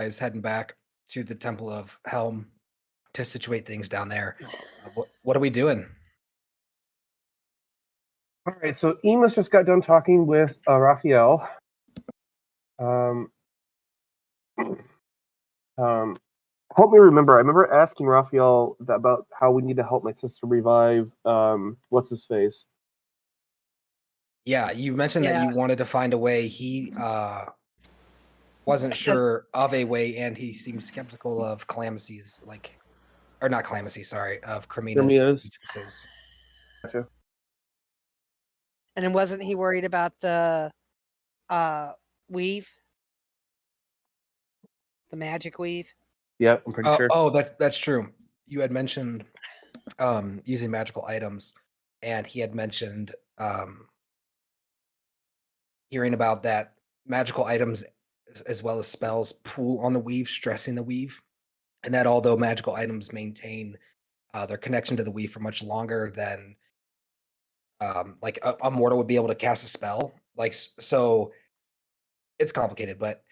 Is heading back to the Temple of Helm to situate things down there. What are we doing? All right, so Emus just got done talking with Raphael. Help me remember. I remember asking Raphael about how we need to help my sister revive. What's his face? Yeah, you mentioned that you wanted to find a way. He wasn't sure of a way, and he seemed skeptical of Calamecy's, or not Calamecy, sorry, of Cremina's allegiances. Gotcha. And then wasn't he worried about the weave? The magic weave? Yep, I'm pretty sure. Oh, that's true. You had mentioned using magical items, and he had mentioned hearing about that magical items as well as spells pool on the weave, stressing the weave, and that although magical items maintain their connection to the weave for much longer than like a mortal would be able to cast a spell. So it's complicated, but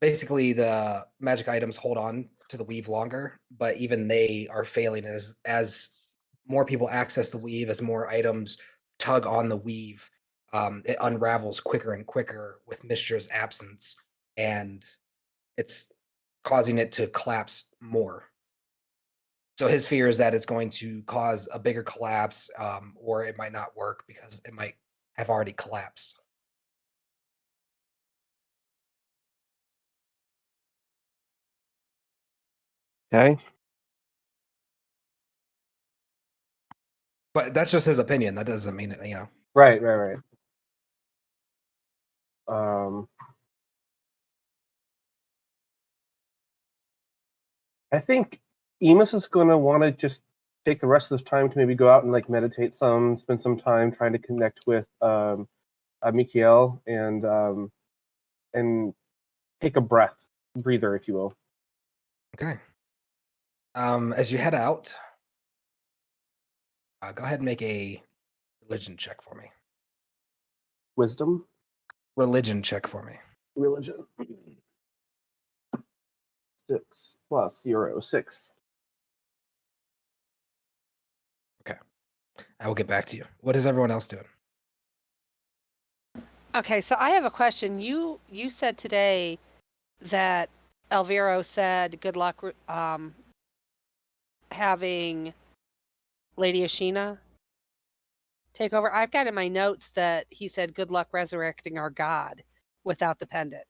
basically the magic items hold on to the weave longer, but even they are failing as more people access the weave, as more items tug on the weave, it unravels quicker and quicker with Mistra's absence, and it's causing it to collapse more. So his fear is that it's going to cause a bigger collapse, or it might not work because it might have already collapsed. Okay. But that's just his opinion. That doesn't mean it, Right. I think Emus is going to want to just take the rest of this time to maybe go out and meditate some, spend some time trying to connect with Mikiel and take a breather, if you will. Okay. As you head out, go ahead and make a religion check for me. Wisdom? Religion check for me. Religion. 6 plus 0, 6. Okay. I will get back to you. What is everyone else doing? Okay, so I have a question. You said today that Elviro said good luck having Lady Ashina take over. I've got in my notes that he said good luck resurrecting our god without the pendant.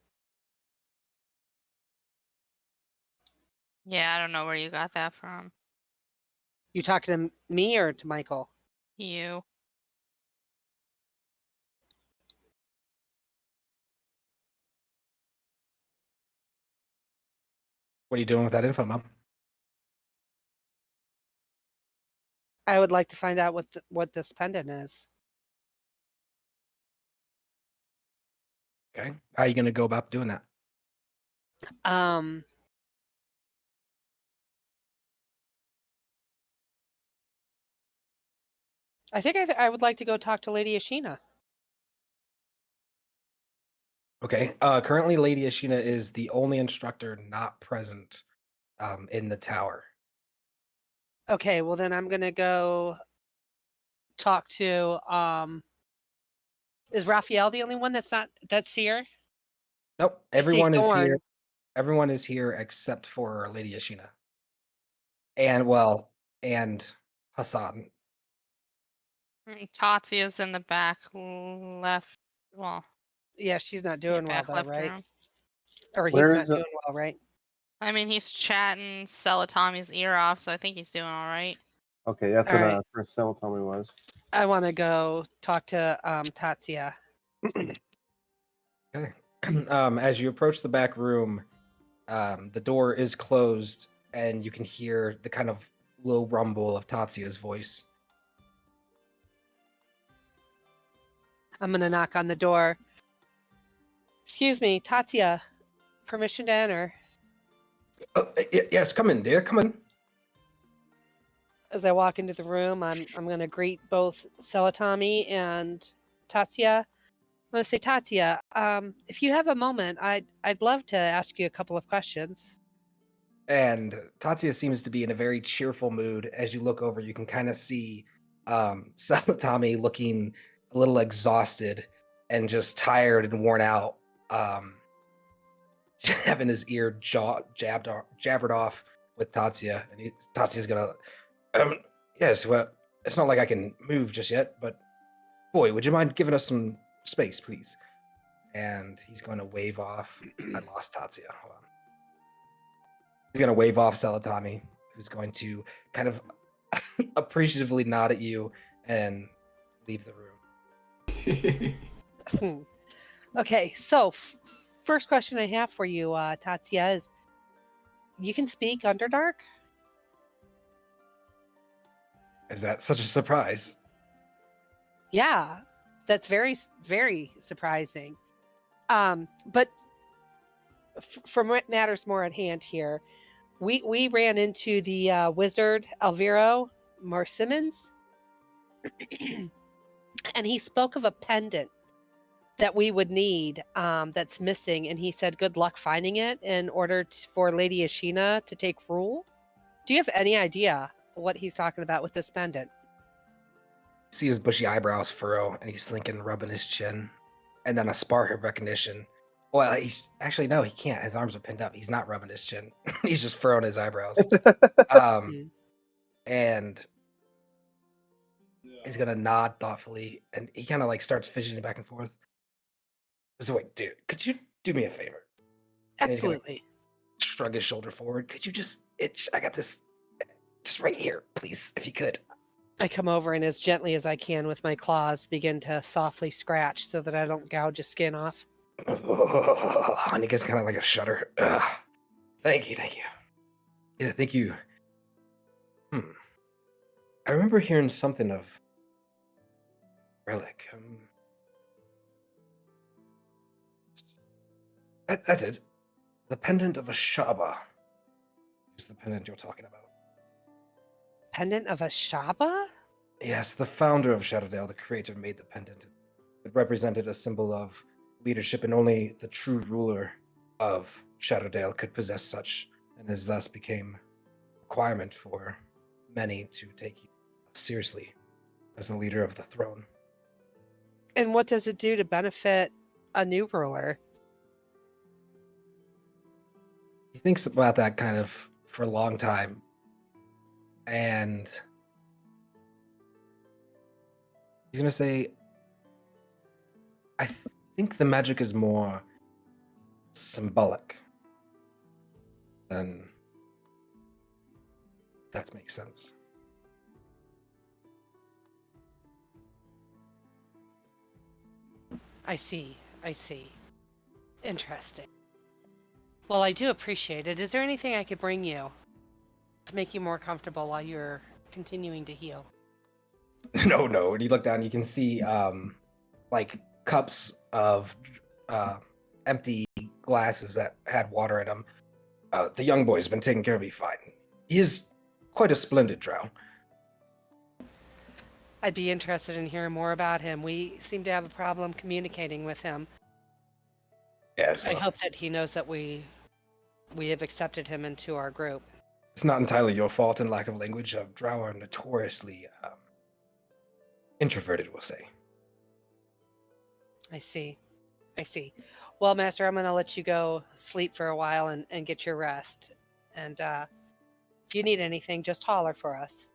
Yeah, I don't know where you got that from. You talking to me or to Michael? You. What are you doing with that info, Mom? I would like to find out what this pendant is. Okay. How are you going to go about doing that? I think I would like to go talk to Lady Ashina. Okay. Currently, Lady Ashina is the only instructor not present in the tower. Okay, well then I'm gonna go talk to. Is Raphael the only one that's here? Nope. Everyone is here. Everyone is here except for Lady Ashina. And Hassan. Tatsia's in the back left. Well, yeah, she's not doing well though, right? Room. Or he's not doing well, right? I mean, he's chatting Tommy's ear off, so I think he's doing all right. Okay, that's what first Tommy was. I want to go talk to Tatsia. Okay. As you approach the back room, the door is closed, and you can hear the kind of low rumble of Tatsia's voice. I'm gonna knock on the door. Excuse me, Tatsia. Permission to enter. Yes, come in, dear. Come in. As I walk into the room, I'm gonna greet both Celatami and Tatsia. want to say, Tatya, if you have a moment, I'd love to ask you a couple of questions. And Tatsuya seems to be in a very cheerful mood. As you look over, you can kind of see Salatami looking a little exhausted and just tired and worn out, having his ear jabbered off with Tatsuya. And Tatsuya's gonna, yes, well, it's not like I can move just yet, but boy, would you mind giving us some space, please? And he's going to wave off. I lost Tatsuya. Hold on. He's going to wave off Salatami, who's going to kind of appreciatively nod at you and leave the room. Okay, so first question I have for you, Tatsuya, is you can speak Underdark? Is that such a surprise? Yeah, that's very, very surprising. But for what matters more at hand here, we ran into the wizard Alviro Marsimmons, and he spoke of a pendant that we would need that's missing, and he said good luck finding it in order for Lady Ashina to take rule. Do you have any idea what he's talking about with this pendant? See his bushy eyebrows furrow, and he's thinking, rubbing his chin, and then a spark of recognition. Well, he's actually no, he can't. His arms are pinned up. He's not rubbing his chin. He's just furrowing his eyebrows. And he's gonna nod thoughtfully, and he kind of like starts fidgeting back and forth. So wait, dude, could you do me a favor? And he's gonna Absolutely. shrug his shoulder forward. Could you just itch? I got this, just right here, please, if you could. I come over and as gently as I can with my claws begin to softly scratch so that I don't gouge his skin off. And he gets kind of like a shudder. Thank you. Yeah, thank you. I remember hearing something of relic. That's it. The pendant of a Shaba is the pendant you're talking about. Pendant of a Shaba? Yes, the founder of Shadowdale, the creator, made the pendant. It represented a symbol of leadership, and only the true ruler of Shadowdale could possess such, and as thus became a requirement for many to take you seriously as the leader of the throne. And what does it do to benefit a new ruler? He thinks about that kind of for a long time, and he's gonna say, I think the magic is more symbolic than, if that makes sense. I see. Interesting. Well, I do appreciate it. Is there anything I could bring you to make you more comfortable while you're continuing to heal? No. When you look down, you can see like cups of empty glasses that had water in them. The young boy's been taking care of me fine. He is quite a splendid drow. I'd be interested in hearing more about him. We seem to have a problem communicating with him. Yes, I hope that he knows that we have accepted him into our group. it's not entirely your fault in lack of language. Drow are notoriously introverted, we'll say. I see. Well, Master, I'm going to let you go sleep for a while and get your rest. And if you need anything, just holler for us.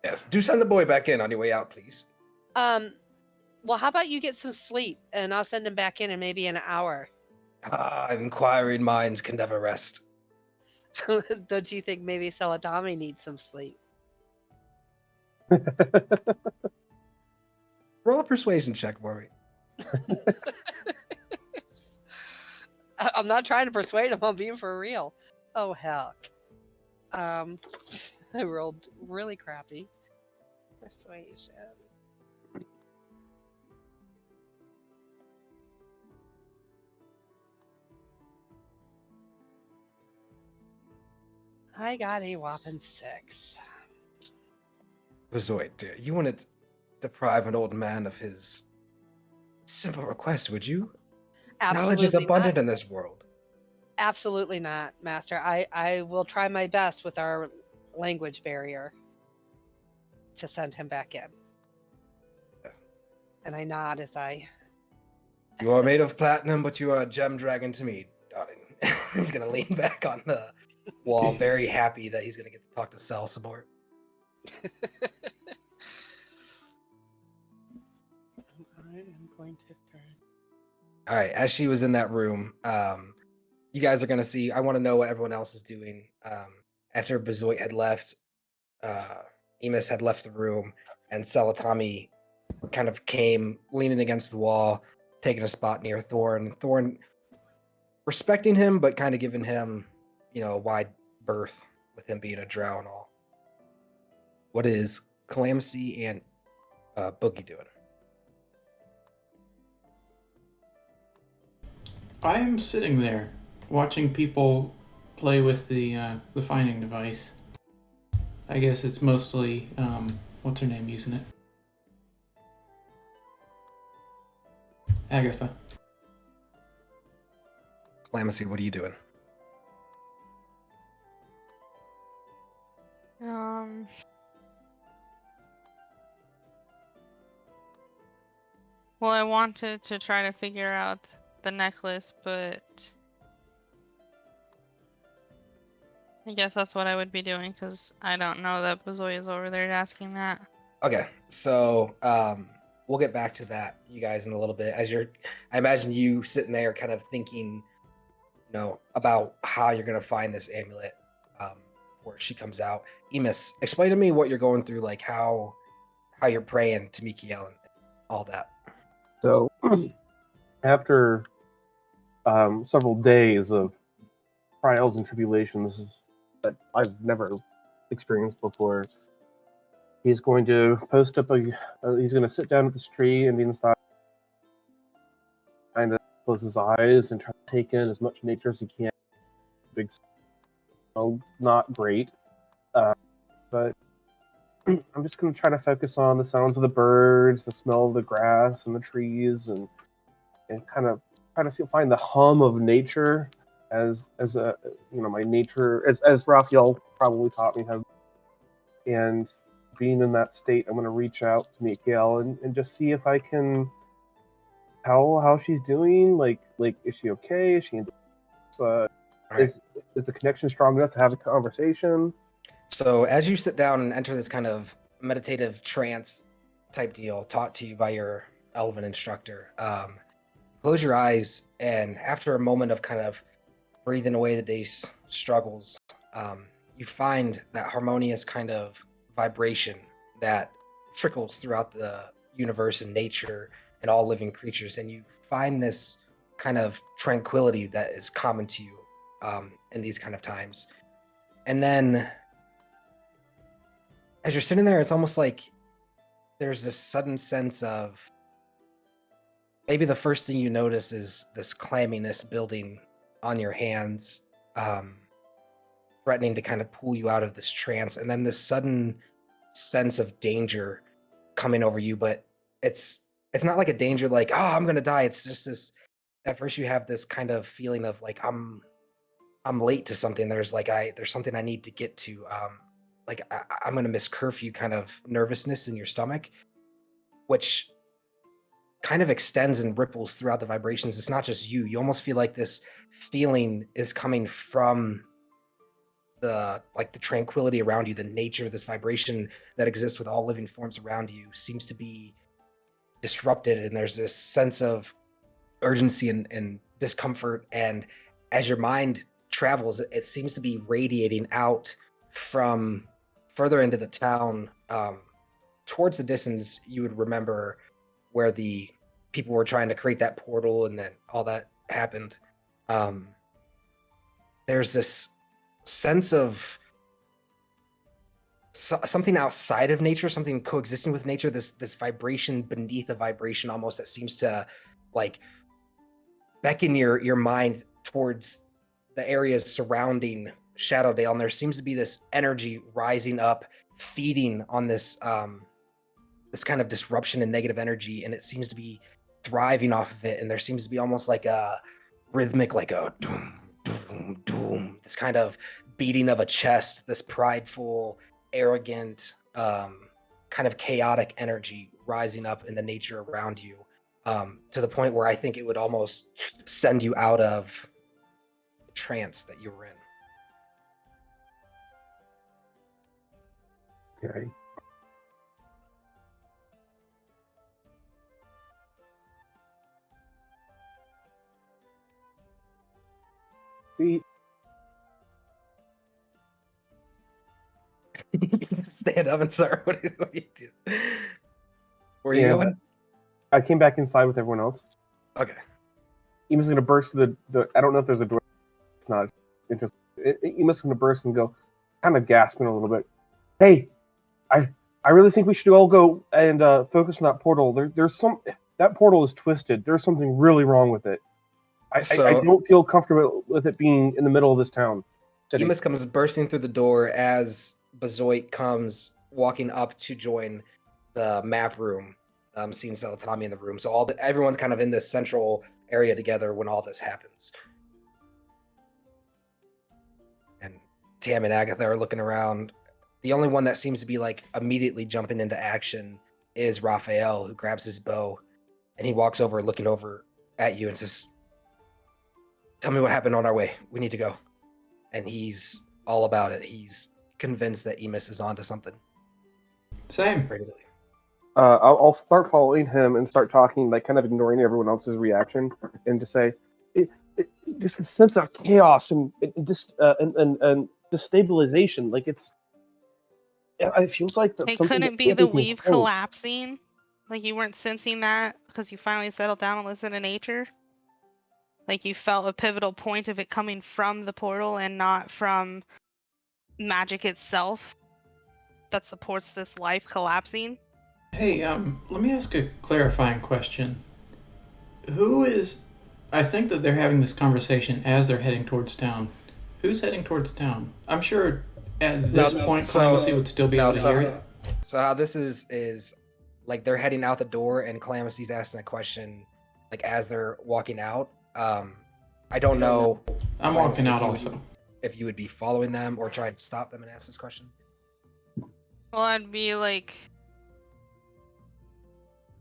Yes, do send the boy back in on your way out, please. Well, how about you get some sleep, and I'll send him back in maybe an hour. Inquiring minds can never rest. Don't you think maybe Salatami needs some sleep? Roll a persuasion check for me. I'm not trying to persuade him. I'm being for real. Oh, heck. I rolled really crappy. Persuasion. I got a whopping 6. Zoid, dear, you want to deprive an old man of his Simple request, would you? Absolutely Knowledge is abundant not. in this world. Absolutely not, Master. I will try my best with our language barrier to send him back in. And I nod as I. You are exit. made of platinum, but you are a gem dragon to me, darling. He's gonna lean back on the wall, very happy that he's gonna get to talk to Cell some more. I am going to turn. All right, as she was in that room, you guys are gonna see. I want to know what everyone else is doing. After Bezoit had left, Emus had left the room, and Celatami kind of came leaning against the wall, taking a spot near Thorn. Thorn respecting him, but kind of giving him, a wide berth with him being a drow and all. What is Calamity and Boogie doing? I'm sitting there watching people play with the finding device. I guess it's mostly what's her name using it? Agatha. Calamity, what are you doing? Well, I wanted to try to figure out the necklace, but I guess that's what I would be doing because I don't know that Bazoy is over there asking that. Okay, so we'll get back to that, you guys, in a little bit. I imagine you sitting there, kind of thinking, about how you're gonna find this amulet before she comes out. Emus, explain to me what you're going through, like how you're praying to Mikiel and all that. So, after several days of trials and tribulations that I've never experienced before, he's going to post up he's going to sit down at this tree and be inside, kind of close his eyes and try to take in as much nature as he can. Big, not great, but I'm just going to try to focus on the sounds of the birds, the smell of the grass and the trees, and kind of try to find the hum of nature as a my nature as Raphael probably taught me how. And being in that state, I'm going to reach out to Mikael and just see if I can how she's doing. Like is she okay? Is she is the connection strong enough to have a conversation? So as you sit down and enter this kind of meditative trance type deal taught to you by your elven instructor, close your eyes, and after a moment of kind of breathing away the day's struggles, you find that harmonious kind of vibration that trickles throughout the universe and nature and all living creatures, and you find this kind of tranquility that is common to you in these kind of times. And then as you're sitting there, it's almost like there's this sudden sense of maybe the first thing you notice is this clamminess building on your hands, threatening to kind of pull you out of this trance, and then this sudden sense of danger coming over you. But it's not like a danger like, oh, I'm gonna die. It's just this. At first, you have this kind of feeling of like I'm late to something. There's something I need to get to. I'm gonna miss curfew kind of nervousness in your stomach, which kind of extends and ripples throughout the vibrations. It's not just you. You almost feel like this feeling is coming from the tranquility around you, the nature of this vibration that exists with all living forms around you seems to be disrupted, and there's this sense of urgency and discomfort. And as your mind travels, it seems to be radiating out from further into the town, towards the distance. You would remember where the people were trying to create that portal and then all that happened. There's this sense of something outside of nature, something coexisting with nature, this vibration beneath a vibration almost, that seems to like beckon your mind towards the areas surrounding Shadowdale, and there seems to be this energy rising up, feeding on this this kind of disruption and negative energy, and it seems to be thriving off of it, and there seems to be almost like a rhythmic, like a doom, doom, doom. This kind of beating of a chest, this prideful, arrogant, kind of chaotic energy rising up in the nature around you, to the point where I think it would almost send you out of the trance that you were in. Okay. See, Stand up and start. What do you do? Where are you Yeah, going? I came back inside with everyone else. Okay. Ema's gonna burst through the. I don't know if there's a door. It's not interesting. Ema's gonna burst and go, kind of gasping a little bit. Hey, I really think we should all go and focus on that portal. There's some that portal is twisted. There's something really wrong with it. I So- don't feel comfortable with it being in the middle of this town. City. Emus comes bursting through the door as Bazoit comes walking up to join the map room, seeing Celatami in the room. So everyone's kind of in this central area together when all this happens. And Tam and Agatha are looking around. The only one that seems to be like immediately jumping into action is Raphael, who grabs his bow and he walks over, looking over at you and says, "Tell me what happened on our way. We need to go." And he's all about it. He's convinced that Emus is onto something. Same. Regularly. I'll start following him and start talking, like kind of ignoring everyone else's reaction, and just say, just a sense of chaos and destabilization. Like it feels like that It something couldn't that be can't the be weave controlled. collapsing. Like you weren't sensing that because you finally settled down and listened to nature. Like you felt a pivotal point of it coming from the portal and not from magic itself that supports this life collapsing. Hey, let me ask a clarifying question. Who is... I think that they're having this conversation as they're heading towards town. Who's heading towards town? I'm sure at this point, Clemency would still be able to hear it. So how this is like they're heading out the door and Calamity's asking a question like as they're walking out. I don't know. I'm walking out also. If you would be following them or trying to stop them and ask this question. Well, I'd be like,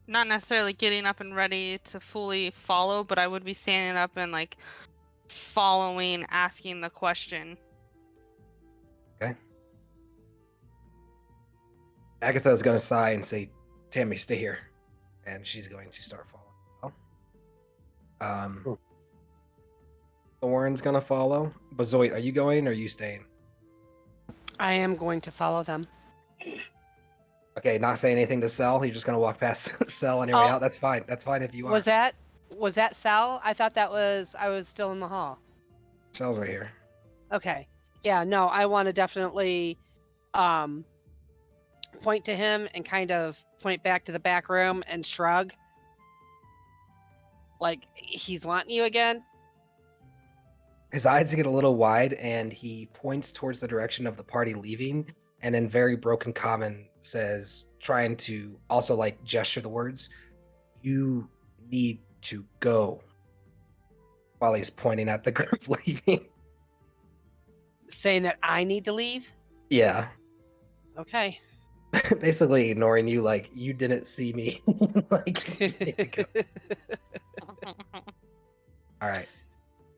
not necessarily getting up and ready to fully follow, but I would be standing up and like following, asking the question. Okay. Agatha's gonna sigh and say, "Tammy, stay here," and she's going to start following. Cool. Thorn's gonna follow. Bazoit, are you going or are you staying? I am going to follow them. Okay, not saying anything to Cell. You're just gonna walk past Cell on your way Oh. out. That's fine. That's fine if you are. Was that Sal? I thought I was still in the hall. Cell's right here. Okay. Yeah, no, I want to definitely point to him and kind of point back to the back room and shrug. Like he's wanting you again. His eyes get a little wide and he points towards the direction of the party leaving and in very broken common says, trying to also like gesture the words, "You need to go," while he's pointing at the group leaving. Saying that I need to leave? Yeah. Okay. Basically ignoring you like you didn't see me. Like, you need to go. All right.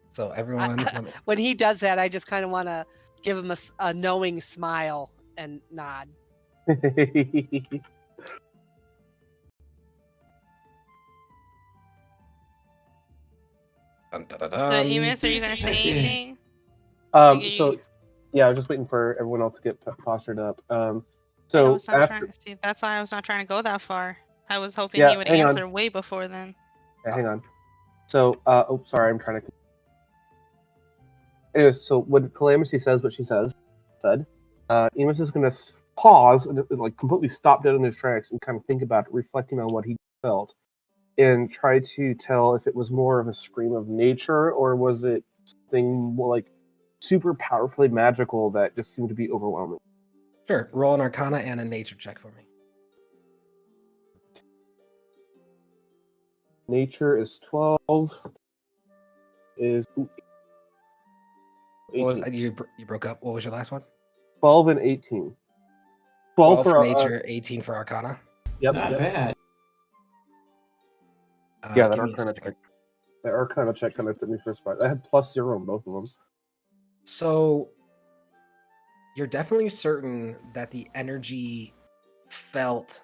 So everyone, let me- When he does that, I just kind of want to give him a knowing smile and nod. dun, dun, dun, So, dun. Emus, are you gonna say Okay. anything? So yeah, I was just waiting for everyone else to get postured up. I So was not after, trying to see. That's why I was not trying to go that far. I was hoping Yeah, he would hang on. answer way before then. hang on. So, sorry, I'm trying to. Anyways, so when Calamity says what she said, Emus is going to pause and like completely stop dead in his tracks and kind of think about it, reflecting on what he felt, and try to tell if it was more of a scream of nature or was it something more like super powerfully magical that just seemed to be overwhelming. Sure. Roll an Arcana and a Nature check for me. Nature is 12. Is What was 18. you broke up? What was your last one? 12 and 18. 12 for for nature, 18 for arcana. Yep. Not yep. bad. Yeah, that Give me a arcana second. check. The arcana check kind of took me for a spot. I had +0 on both of them. So you're definitely certain that the energy felt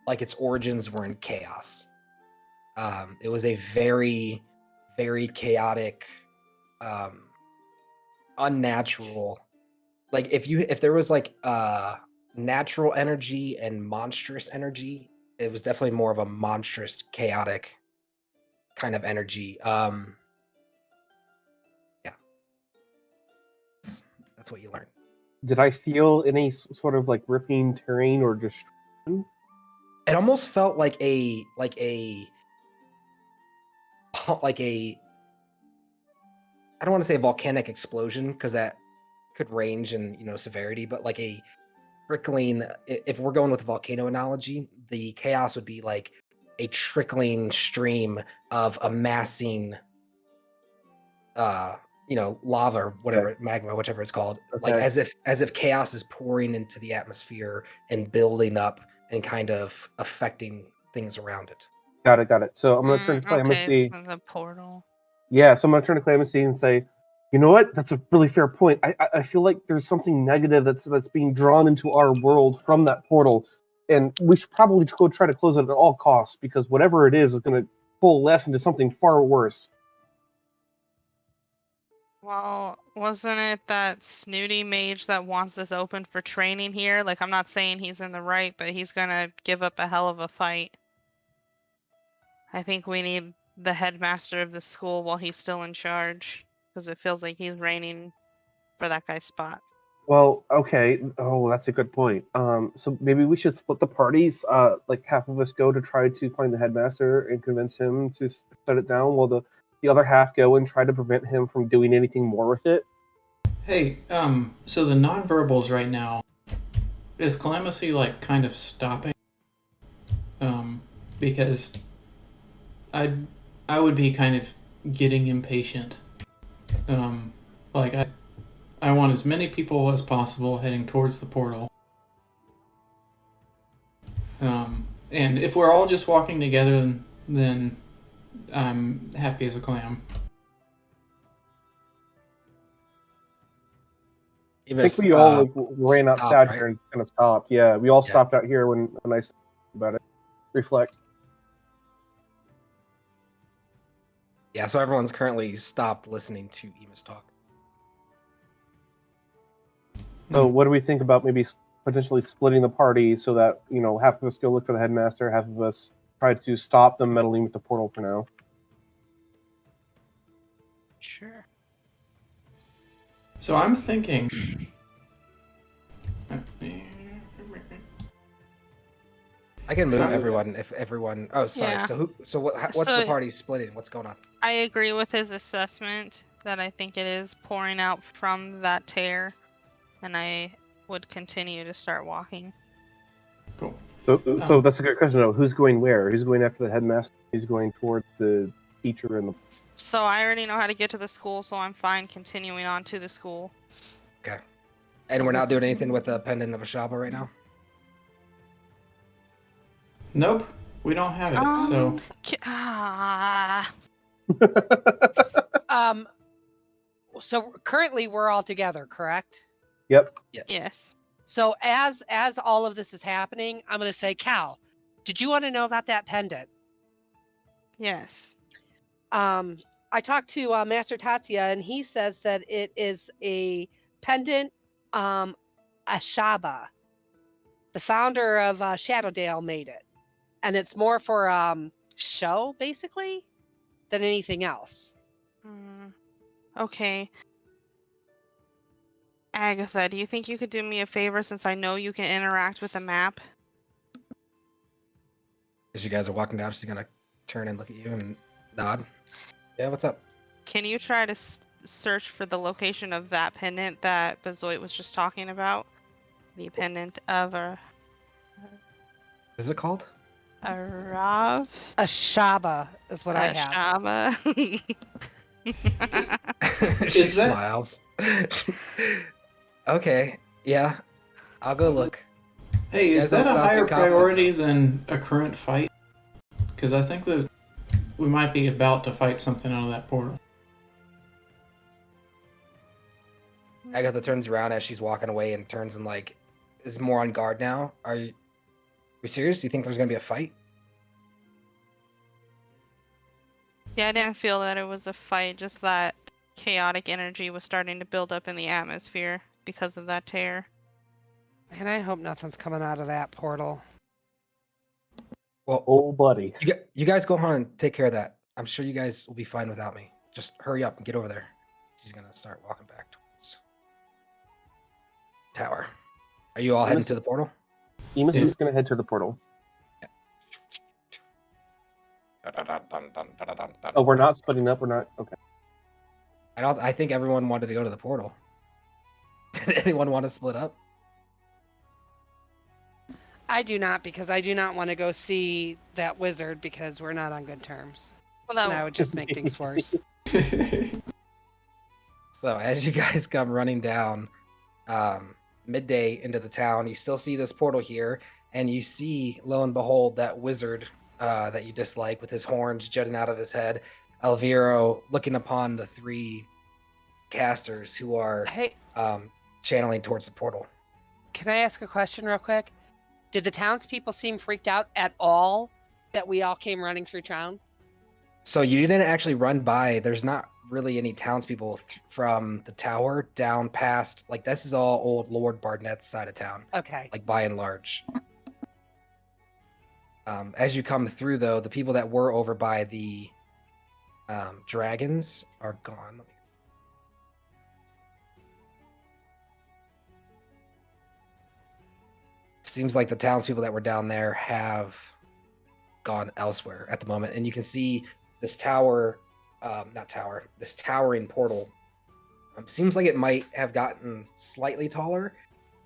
like its origins were in chaos. It was a very, very chaotic, unnatural. Like if there was like natural energy and monstrous energy, it was definitely more of a monstrous, chaotic kind of energy. Yeah, that's what you learn. Did I feel any sort of like ripping, tearing, or destruction? It almost felt like a I don't want to say a volcanic explosion because that could range in severity, but like a trickling. If we're going with the volcano analogy, the chaos would be like a trickling stream of amassing lava or whatever, magma, whichever it's called. Like Okay. as if chaos is pouring into the atmosphere and building up and kind of affecting things around it. Got it. So I'm gonna turn to Okay, Clemency. so the portal. Yeah, so I'm gonna turn to Clemency and say, you know what? That's a really fair point. I feel like there's something negative that's being drawn into our world from that portal, and we should probably go try to close it at all costs because whatever it is going to coalesce into something far worse. Well, wasn't it that snooty mage that wants this open for training here? Like, I'm not saying he's in the right, but he's gonna give up a hell of a fight. I think we need the headmaster of the school while he's still in charge, because it feels like he's reigning for that guy's spot. Well, okay. Oh, that's a good point. So maybe we should split the parties. Like half of us go to try to find the headmaster and convince him to shut it down, while the other half go and try to prevent him from doing anything more with it. Hey, so the nonverbals right now, is Clemency like kind of stopping? Because I would be kind of getting impatient. Like I want as many people as possible heading towards the portal. And if we're all just walking together, then I'm happy as a clam. I think we all ran outside right? here and kind of stopped. Yeah, we all Yeah. stopped out here when I said about it. Reflect. Yeah, so everyone's currently stopped listening to Emus talk. So, what do we think about maybe potentially splitting the party so that half of us go look for the headmaster, half of us try to stop them meddling with the portal for now? Sure. So I'm thinking. I can move everyone if everyone. Oh, sorry. Yeah. So what's the So- party splitting? What's going on? I agree with his assessment that I think it is pouring out from that tear, and I would continue to start walking. Cool. So that's a good question. Though. Who's going where? Who's going after the headmaster? Who's going towards the teacher and the? So I already know how to get to the school, so I'm fine continuing on to the school. Okay. And we're not doing anything with the pendant of Ashaba right now? Nope, we don't have it. So So currently we're all together, correct? Yep. Yes. So as all of this is happening, I'm going to say, Cal, did you want to know about that pendant? Yes. I talked to Master Tatsuya, and he says that it is a pendant Ashaba. The founder of Shadowdale made it. And it's more for show, basically, than anything else. Okay. Agatha, do you think you could do me a favor since I know you can interact with the map? As you guys are walking down, she's going to turn and look at you and nod. Yeah, what's up? Can you try to search for the location of that pendant that Bezoit was just talking about? The pendant of What is it called? A Rav? A Shaba is what I A have. Shaba? She Is that- smiles. Okay, yeah, I'll go look. Hey, You is guys don't that a sound too higher confident, priority though. than a current fight? Because I think that we might be about to fight something out of that portal. Agatha turns around as she's walking away and turns and like is more on guard now. Are you serious? Do you think there's gonna be a fight? See, I didn't feel that it was a fight, just that chaotic energy was starting to build up in the atmosphere because of that tear. And I hope nothing's coming out of that portal. Well, Oh, buddy. you guys go on and take care of that. I'm sure you guys will be fine without me. Just hurry up and get over there. She's gonna start walking back towards tower. Are you all heading to the portal? Emus Yeah. is going to head to the portal. Oh, we're not splitting up. We're not. Okay. I think everyone wanted to go to the portal. Did anyone want to split up? I do not, because I do not want to go see that wizard because we're not on good terms. Well, And that I would just make things worse. So as you guys come running down midday into the town, you still see this portal here, and you see, lo and behold, that wizard that you dislike with his horns jutting out of his head, Elviro, looking upon the three casters who are Hey, channeling towards the portal. can I ask a question real quick? Did the townspeople seem freaked out at all that we all came running through town? So you didn't actually run by. There's not really any townspeople from the tower down past. Like, this is all old Lord Barnett's side of town. Okay. Like, by and large. As you come through, though, the people that were over by the dragons are gone. Seems like the townspeople that were down there have gone elsewhere at the moment, and you can see this tower, this towering portal. Seems like it might have gotten slightly taller,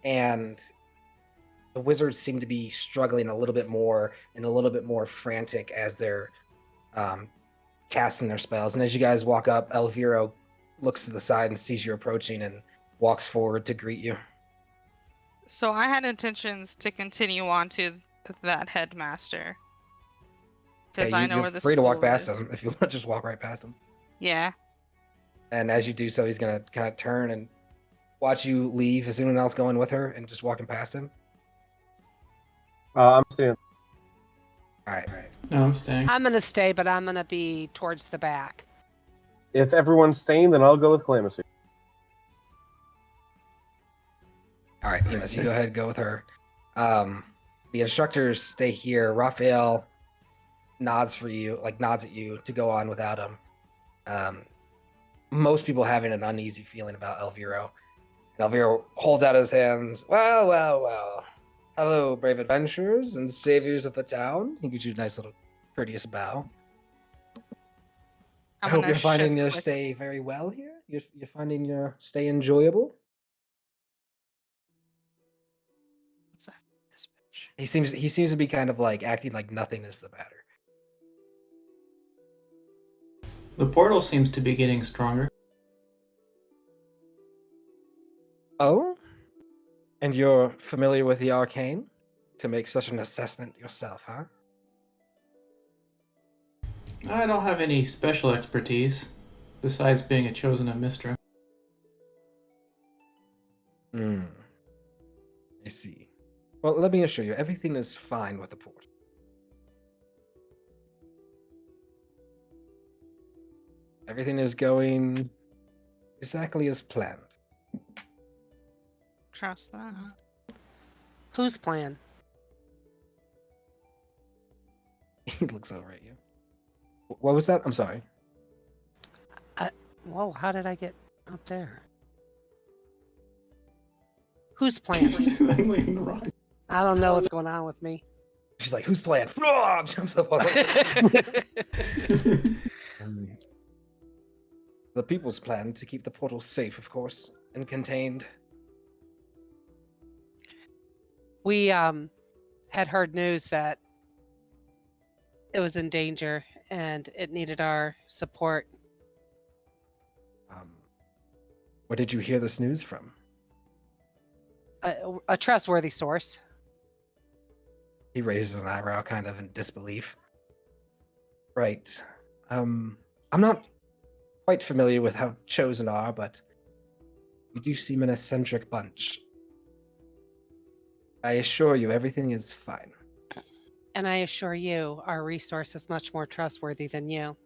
and the wizards seem to be struggling a little bit more and a little bit more frantic as they're casting their spells. And as you guys walk up, Elviro looks to the side and sees you approaching and walks forward to greet you. So I had intentions to continue on to that headmaster. Because I know you're where the free to walk school past is. him if you want to just walk right past him. Yeah. And as you do so, he's gonna kind of turn and watch you leave. Is anyone else going with her and just walking past him? I'm staying. All right. No, I'm staying. I'm going to stay, but I'm going to be towards the back. If everyone's staying, then I'll go with Calamus. All right, Emus, you go ahead and go with her. The instructors stay here. Raphael nods at you to go on without him. Most people having an uneasy feeling about Elviro. And Elviro holds out his hands. Well, well, well. Hello, brave adventurers and saviors of the town. He gives you a nice little courteous bow. I hope you're finding your stay very well here. You're finding your stay enjoyable. He seems to be kind of like acting like nothing is the matter. The portal seems to be getting stronger. Oh? And you're familiar with the arcane to make such an assessment yourself, huh? I don't have any special expertise, besides being a chosen Mistra. I see. Well, let me assure you, everything is fine with the port. Everything is going exactly as planned. Trust that. Whose plan? He looks over at you. What was that? I'm sorry. Whoa, how did I get up there? Whose plan? I'm leaving the rock. I don't know what's going on with me. She's like, whose plan? Jumps up on the people's plan to keep the portal safe, of course, and contained. We had heard news that It was in danger, and it needed our support. Where did you hear this news from? A trustworthy source. He raises an eyebrow, kind of in disbelief. Right. I'm not quite familiar with how Chosen are, but you do seem an eccentric bunch. I assure you, everything is fine. And I assure you, our resource is much more trustworthy than you.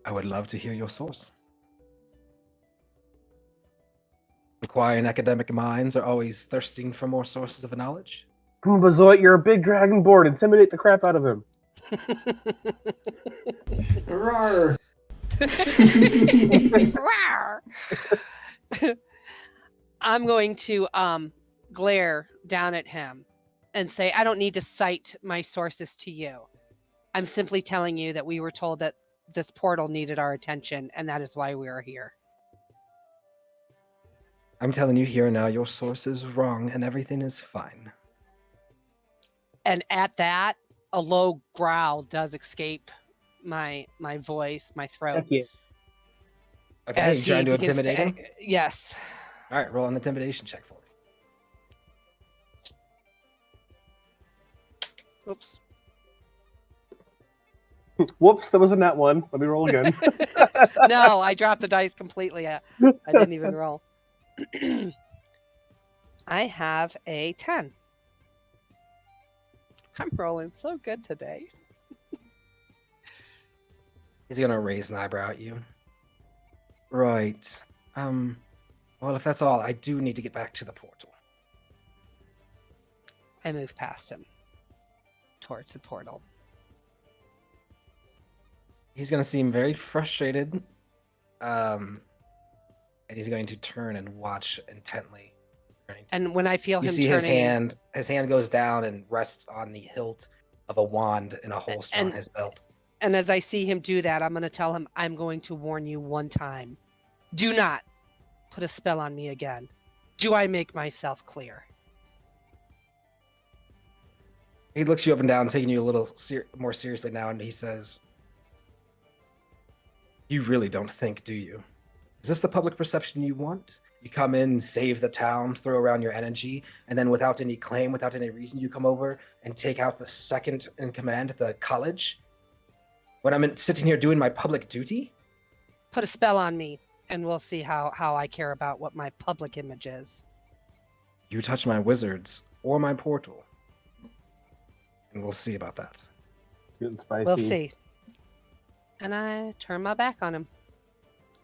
I would love to hear your source. Inquiring academic minds are always thirsting for more sources of knowledge. Come on, Bazoit, you're a big dragon board. Intimidate the crap out of him. Roar! I'm going to glare down at him and say, I don't need to cite my sources to you. I'm simply telling you that we were told that this portal needed our attention, and that is why we are here. I'm telling you here now, your source is wrong and everything is fine. And at that, a low growl does escape my voice, my throat. Heck yeah. Okay, As you trying he to begins intimidate him? Yes. All right, roll an intimidation check for me. Oops. Whoops, that wasn't that one. Let me roll again. No, I dropped the dice completely. I didn't even roll. I have a 10. I'm rolling so good today. He's gonna raise an eyebrow at you. Right. Well, if that's all, I do need to get back to the portal. I move past him towards the portal. He's gonna seem very frustrated. And he's going to turn and watch intently. And when I feel You him see turning, his hand goes down and rests on the hilt of a wand in a holster on his belt. and as I see him do that, I'm going to tell him, I'm going to warn you one time. Do not put a spell on me again. Do I make myself clear? He looks you up and down, taking you a little more seriously now, and he says, "You really don't think, do you? Is this the public perception you want? You come in, save the town, throw around your energy, and then without any claim, without any reason, you come over and take out the second in command at the college? When I'm sitting here doing my public duty?" Put a spell on me, and we'll see how I care about what my public image is. You touch my wizards or my portal, and we'll see about that. Getting spicy. We'll see. And I turn my back on him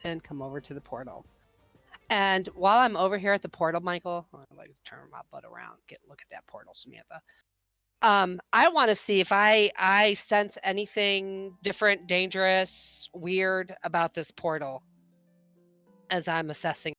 and come over to the portal. And while I'm over here at the portal, Michael, I like to turn my butt around, look at that portal, Samantha. I want to see if I sense anything different, dangerous, weird about this portal as I'm assessing